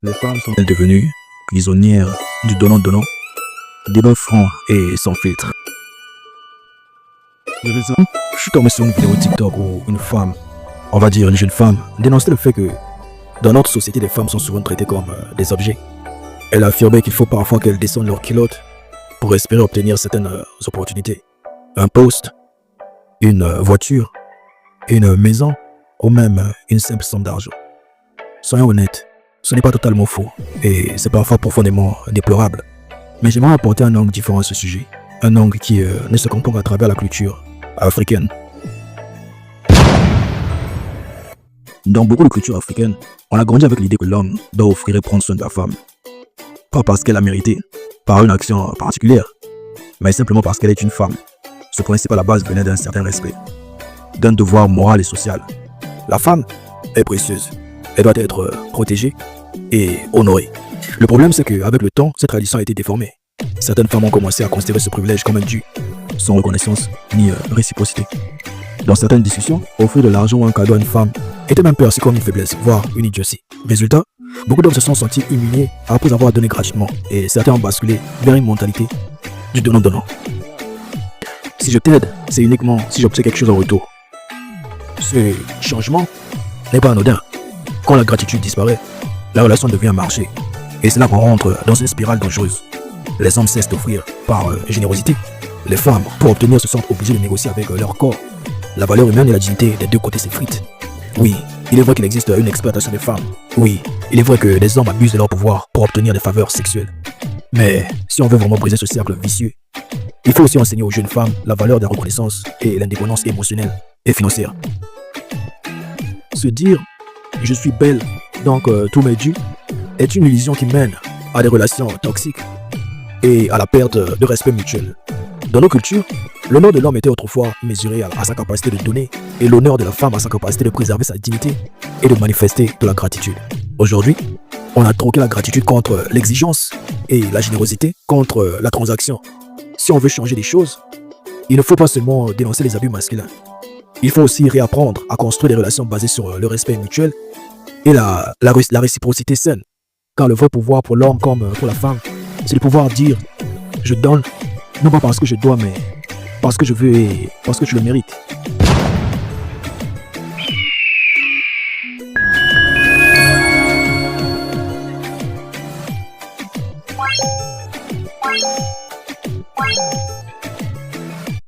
Les femmes sont devenues prisonnières du donnant-donnant, débat franc et sans filtre. Je suis tombé sur une vidéo TikTok où une femme, on va dire une jeune femme, dénonçait le fait que dans notre société, les femmes sont souvent traitées comme des objets. Elle a affirmé qu'il faut parfois qu'elles descendent leurs culottes pour espérer obtenir certaines opportunités. Un poste, une voiture, une maison ou même une simple somme d'argent. Soyons honnêtes, ce n'est pas totalement faux et c'est parfois profondément déplorable. Mais j'aimerais apporter un angle différent à ce sujet, un angle qui ne se comprend qu'à travers la culture africaine. Dans beaucoup de cultures africaines, on a grandi avec l'idée que l'homme doit offrir et prendre soin de la femme. Pas parce qu'elle a mérité, par une action particulière, mais simplement parce qu'elle est une femme. Ce principe à la base venait d'un certain respect, d'un devoir moral et social. La femme est précieuse, elle doit être protégée et honorée. Le problème c'est qu'avec le temps, cette tradition a été déformée. Certaines femmes ont commencé à considérer ce privilège comme un dû, sans reconnaissance ni réciprocité. Dans certaines discussions, offrir de l'argent ou un cadeau à une femme était même perçu comme une faiblesse, voire une idiotie. Résultat, beaucoup d'hommes se sont sentis humiliés après avoir donné gratuitement et certains ont basculé vers une mentalité du donnant-donnant. Si je t'aide, c'est uniquement si j'obtiens quelque chose en retour. Ce changement n'est pas anodin. Quand la gratitude disparaît, la relation devient un marché. Et c'est là qu'on rentre dans une spirale dangereuse. Les hommes cessent d'offrir par générosité. Les femmes, pour obtenir, se sentent obligées de négocier avec leur corps. La valeur humaine et la dignité des deux côtés s'effritent. Oui, il est vrai qu'il existe une exploitation des femmes. Oui, il est vrai que des hommes abusent de leur pouvoir pour obtenir des faveurs sexuelles. Mais si on veut vraiment briser ce cercle vicieux, il faut aussi enseigner aux jeunes femmes la valeur de la reconnaissance et l'indépendance émotionnelle et financière. Se dire « je suis belle, donc tout m'est dû » est une illusion qui mène à des relations toxiques et à la perte de respect mutuel. Dans nos cultures, l'honneur de l'homme était autrefois mesuré à sa capacité de donner et l'honneur de la femme à sa capacité de préserver sa dignité et de manifester de la gratitude. Aujourd'hui, on a troqué la gratitude contre l'exigence et la générosité contre la transaction. Si on veut changer les choses, il ne faut pas seulement dénoncer les abus masculins. Il faut aussi réapprendre à construire des relations basées sur le respect mutuel et la réciprocité saine. Car le vrai pouvoir pour l'homme comme pour la femme, c'est de pouvoir dire « je donne » non pas parce que je dois, mais parce que je veux et parce que je le mérite.